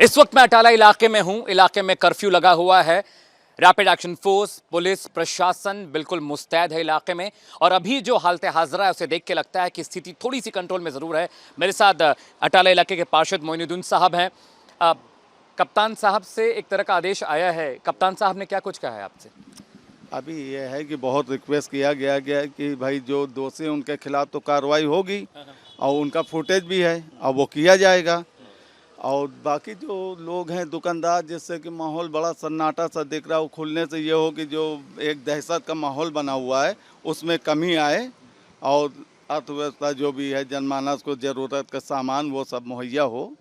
इस वक्त मैं अटाला इलाके में हूं। इलाके में कर्फ्यू लगा हुआ है। रैपिड एक्शन फोर्स, पुलिस प्रशासन बिल्कुल मुस्तैद है इलाके में। और अभी जो हालत हाजरा है उसे देख के लगता है कि स्थिति थोड़ी सी कंट्रोल में ज़रूर है। मेरे साथ अटाला इलाके के पार्षद मोइनुद्दीन साहब हैं। कप्तान साहब से एक तरह का आदेश आया है। कप्तान साहब ने क्या कुछ कहा है आपसे? अभी ये है कि बहुत रिक्वेस्ट किया गया कि भाई जो दोषी हैं उनके खिलाफ तो कार्रवाई होगी और उनका फुटेज भी है और वो किया जाएगा। और बाकी जो लोग हैं दुकानदार, जिससे कि माहौल बड़ा सन्नाटा सा दिख रहा है, वो खुलने से ये हो कि जो एक दहशत का माहौल बना हुआ है उसमें कमी आए और अर्थव्यवस्था जो भी है, जनमानस को ज़रूरत का सामान वो सब मुहैया हो।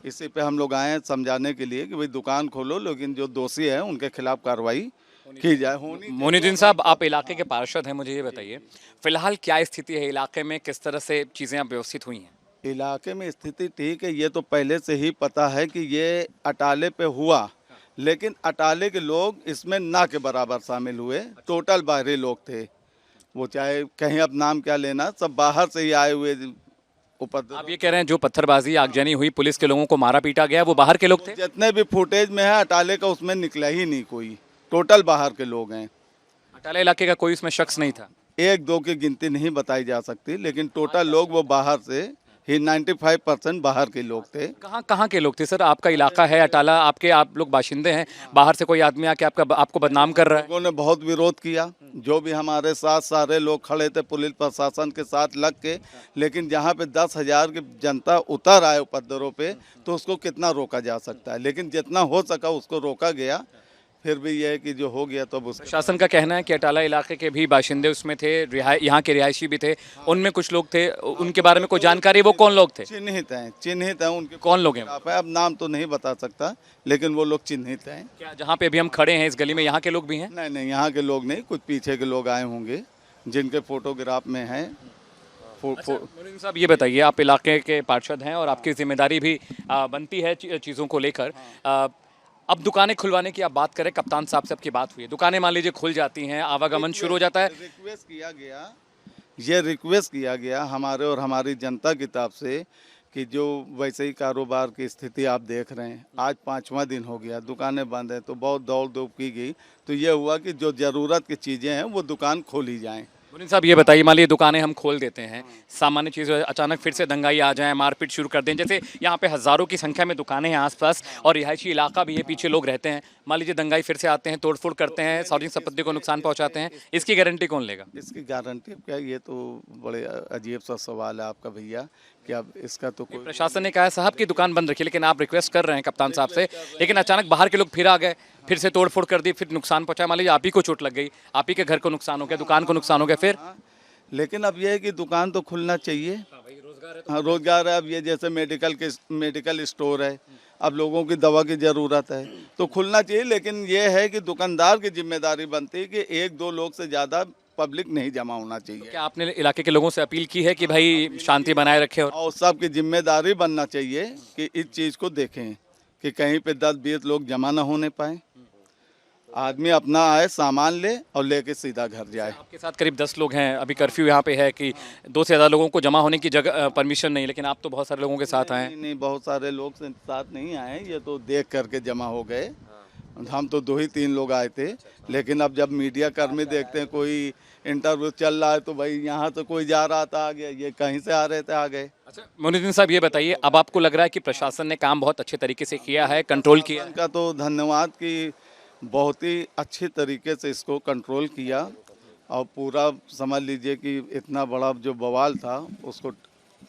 इसी पे हम लोग आए हैं समझाने के लिए कि भाई दुकान खोलो, लेकिन जो दोषी हैं उनके खिलाफ कार्रवाई की जाए। मोइनुद्दीन साहब, आप इलाके के पार्षद हैं, मुझे ये बताइए फिलहाल क्या स्थिति है इलाके में, किस तरह से चीज़ें अब व्यवस्थित हुई हैं? इलाके में स्थिति ठीक है। ये तो पहले से ही पता है कि ये अटाले पे हुआ, लेकिन अटाले के लोग इसमें ना के बराबर शामिल हुए। टोटल बाहरी लोग थे, वो चाहे कहीं अब नाम क्या लेना, सब बाहर से ही आए हुए उपद्रव। आप ये कह रहे हैं जो पत्थरबाजी आगजनी हुई, पुलिस के लोगों को मारा पीटा गया, वो बाहर के लोग थे? जितने भी फुटेज में है अटाले का उसमें निकला ही नहीं कोई, टोटल बाहर के लोग हैं। अटाला इलाके का कोई उसमें शख्स नहीं था? एक दो की गिनती नहीं बताई जा सकती, लेकिन टोटल लोग वो बाहर से ही 95% बाहर के लोग थे। कहाँ कहाँ के लोग थे सर? आपका इलाका है अटाला, आप लोग बाशिंदे हैं, बाहर से कोई आदमी आके आपको बदनाम कर रहा है? लोगों ने बहुत विरोध किया, जो भी हमारे साथ सारे लोग खड़े थे पुलिस प्रशासन के साथ लग के। लेकिन जहाँ पे 10,000 की जनता उतर आए उपद्रवों पे, तो उसको कितना रोका जा सकता है। लेकिन जितना हो सका उसको रोका गया। फिर भी यह है कि जो हो गया तो अब उसका प्रशासन का कहना है कि अटाला इलाके के भी बाशिंदे उसमें थे, यहाँ के रिहायशी भी थे, उनमें कुछ लोग थे, उनके बारे में कोई जानकारी? वो कौन लोग थे? चिन्हित हैं उनके। कौन लोग हैं? अब नाम तो नहीं बता सकता, लेकिन वो लोग चिन्हित हैं। क्या जहाँ पे अभी हम खड़े हैं इस गली में, यहाँ के लोग भी हैं? नहीं नहीं, यहाँ के लोग नहीं, कुछ पीछे के लोग आए होंगे जिनके फोटोग्राफ में हैं। मोइनुद्दीन साहब, ये बताइए, आप इलाके के पार्षद हैं और आपकी जिम्मेदारी भी बनती है चीज़ों को लेकर। अब दुकानें खुलवाने की आप बात करें, कप्तान साहब से आपकी बात हुई है, दुकानें मान लीजिए खुल जाती हैं, आवागमन शुरू हो जाता है। रिक्वेस्ट किया गया हमारे और हमारी जनता की तरफ से कि जो वैसे ही कारोबार की स्थिति आप देख रहे हैं, आज 5वां दिन हो गया, दुकानें बंद हैं, तो बहुत दौड़ धूप की गई। तो ये हुआ कि जो ज़रूरत की चीज़ें हैं वो दुकान खोली जाएं। मोइनुद्दीन साहब, ये बताइए, मान लीजिए दुकानें हम खोल देते हैं, सामान्य चीज़ अचानक फिर से दंगाई आ जाए, मारपीट शुरू कर दें, जैसे यहाँ पे हज़ारों की संख्या में दुकानें हैं आसपास और रिहायशी इलाका भी है, पीछे लोग रहते हैं, मान लीजिए दंगाई फिर से आते हैं, तोड़फोड़ करते हैं, सार्वजनिक संपत्ति को नुकसान पहुँचाते हैं, इसकी गारंटी कौन लेगा? इसकी गारंटी क्या, ये तो बड़े अजीब सा सवाल है आपका भैया, कि अब इसका तो कोई। प्रशासन ने कहा है साहब की दुकान बंद रखिए, लेकिन आप रिक्वेस्ट कर रहे हैं कप्तान साहब से, लेकिन अचानक बाहर के लोग फिर आ गए, फिर से तोड़फोड़ कर दी, फिर नुकसान पहुँचा, मान लीजिए आप ही को चोट लग गई, आप ही के घर को नुकसान हो गया, दुकान को नुकसान हो गया, फिर? लेकिन अब यह है कि दुकान तो खुलना चाहिए। हाँ, रोजगार है। अब ये जैसे मेडिकल स्टोर है, अब लोगों की दवा की ज़रूरत है तो खुलना चाहिए। लेकिन ये है कि दुकानदार की जिम्मेदारी बनती है कि एक दो लोग से ज़्यादा पब्लिक नहीं जमा होना चाहिए। क्या आपने इलाके के लोगों से अपील की है कि भाई शांति बनाए रखें? और सबकी जिम्मेदारी बनना चाहिए कि इस चीज़ को देखें कि कहीं पे 10-20 लोग जमा ना होने पाए। आदमी अपना आए, सामान ले और लेके सीधा घर जाए। आपके साथ करीब 10 लोग हैं, अभी कर्फ्यू यहाँ पे है कि 2 से ज़्यादा लोगों को जमा होने की जगह परमिशन नहीं, लेकिन आप तो बहुत सारे लोगों के साथ आए हैं। नहीं, बहुत सारे लोग से साथ नहीं आए, ये तो देख करके जमा हो गए। हम तो 2 ही 3 लोग आए थे। लेकिन अब जब मीडिया कर्मी देखते हैं कोई इंटरव्यू चल रहा है, तो भाई यहाँ से कोई जा रहा था आ गया, ये कहीं से आ रहे थे आ गए। अच्छा मोइनुद्दीन साहब, ये बताइए, अब आपको लग रहा है कि प्रशासन ने काम बहुत अच्छे तरीके से किया है, कंट्रोल किया है? उनका तो धन्यवाद कि बहुत ही अच्छी तरीके से इसको कंट्रोल किया और पूरा समझ लीजिए कि इतना बड़ा जो बवाल था उसको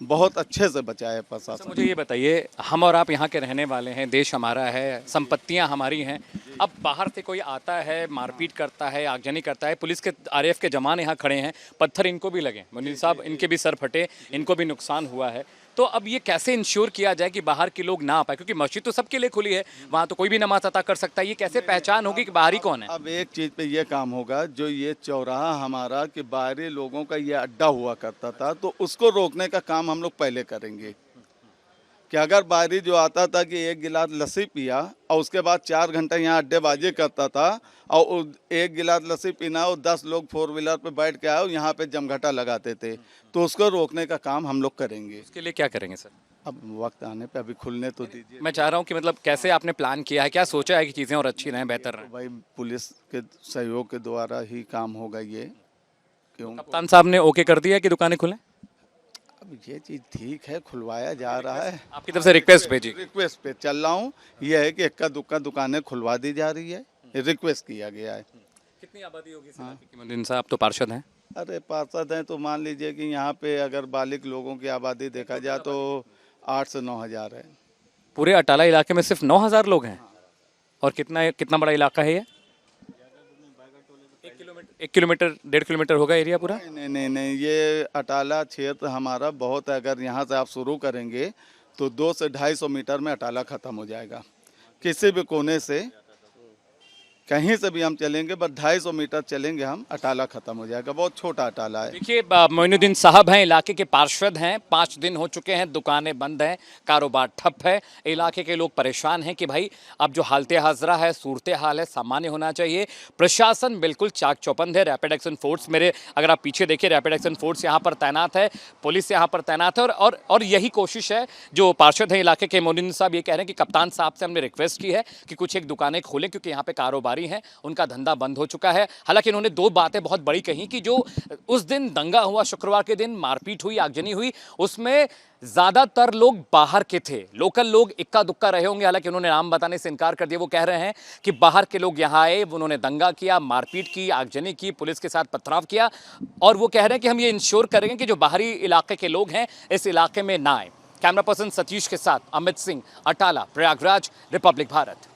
बहुत अच्छे से बचाया प्रशासन। मुझे ये बताइए, हम और आप यहाँ के रहने वाले हैं, देश हमारा है, संपत्तियाँ हमारी हैं, अब बाहर से कोई आता है, मारपीट करता है, आगजनी करता है, पुलिस के आरएएफ के जवान यहाँ खड़े हैं, पत्थर इनको भी लगे, मोइनुद्दीन साहब इनके भी सर फटे, इनको भी नुकसान हुआ है, तो अब ये कैसे इंश्योर किया जाए कि बाहर के लोग ना आ पाए? क्योंकि मस्जिद तो सबके लिए खुली है, वहाँ तो कोई भी नमाज अता कर सकता है, ये कैसे पहचान होगी कि बाहरी कौन है? अब एक चीज़ पे ये काम होगा, जो ये चौराहा हमारा कि बाहरी लोगों का ये अड्डा हुआ करता था, तो उसको रोकने का काम हम लोग पहले करेंगे। कि अगर बाहरी जो आता था कि एक गिलास लस्सी पिया और उसके बाद 4 घंटा यहाँ अड्डेबाजी करता था और एक गिलास लस्सी पीना और 10 लोग 4 व्हीलर पे बैठ के आए और यहाँ पे जमघटा लगाते थे, तो उसको रोकने का काम हम लोग करेंगे। इसके लिए क्या करेंगे सर? अब वक्त आने पे अभी खुलने तो दीजिए। मैं चाह रहा हूँ कि मतलब कैसे आपने प्लान किया है, क्या सोचा है कि चीज़ें और अच्छी रहें, बेहतर रहें? भाई पुलिस के सहयोग के द्वारा ही काम होगा ये, क्यों? कप्तान साहब ने ओके कर दिया है कि दुकानें खुलें? अब ये चीज़ ठीक है, खुलवाया जा रहा है। आपकी तरफ से रिक्वेस्ट भेजी। रिक्वेस्ट पे चल रहा हूँ, ये है कि इक्का दुक्का दुकानें खुलवा दी जा रही है, रिक्वेस्ट किया गया है। कितनी आबादी होगी इस इलाके की? मोइनुद्दीन साहब, आप तो पार्षद हैं। अरे पार्षद हैं तो मान लीजिए कि यहाँ पे अगर बालिग लोगों की आबादी देखा जाए तो 8 से 9 हज़ार है। पूरे अटाला इलाके में सिर्फ 9,000 लोग हैं? और कितना कितना बड़ा इलाका है ये? 1 किलोमीटर 1.5 किलोमीटर होगा एरिया पूरा? नहीं नहीं नहीं, ये अटाला क्षेत्र हमारा बहुत है। अगर यहाँ से आप शुरू करेंगे तो 200 से 250 मीटर में अटाला ख़त्म हो जाएगा। किसी भी कोने से कहीं से भी हम चलेंगे, बस 250 मीटर चलेंगे हम, अटाला ख़त्म हो जाएगा। बहुत छोटा अटाला है। देखिए, मोइनुद्दीन साहब हैं, इलाके के पार्षद हैं। 5 दिन हो चुके हैं, दुकानें बंद हैं, कारोबार ठप है। इलाके के लोग परेशान हैं कि भाई अब जो हालत हाजरा है, सूरत हाल है, सामान्य होना चाहिए। प्रशासन बिल्कुल चाक चौबंद है। रैपिड एक्शन फोर्स, मेरे अगर आप पीछे देखिए, रैपिड एक्शन फोर्स यहाँ पर तैनात है, पुलिस यहाँ पर तैनात है। और यही कोशिश है। जो पार्षद हैं इलाके के, मोइनुद्दीन साहब ये कह रहे हैं कि कप्तान साहब से हमने रिक्वेस्ट की है कि कुछ एक दुकानें खोलें, क्योंकि यहाँ पे कारोबारी हैं, उनका धंधा बंद हो चुका है। हालांकि इन्होंने 2 बातें बहुत बड़ी कही कि जो उस दिन दंगा हुआ, शुक्रवार के दिन मारपीट हुई, आगजनी हुई, उसमें ज्यादातर लोग बाहर के थे, लोकल लोग इक्का दुक्का रहे होंगे। हालांकि उन्होंने नाम बताने से इनकार कर दिया। वो कह रहे हैं कि बाहर के लोग यहां आए, उन्होंने दंगा किया, मारपीट की, आगजनी की, पुलिस के साथ पथराव किया। और वो कह रहे हैं कि हम ये इंश्योर करेंगे कि जो बाहरी इलाके के लोग हैं इस इलाके में ना आए। कैमरा पर्सन सतीश के साथ अमित सिंह, अटाला, प्रयागराज, रिपब्लिक भारत।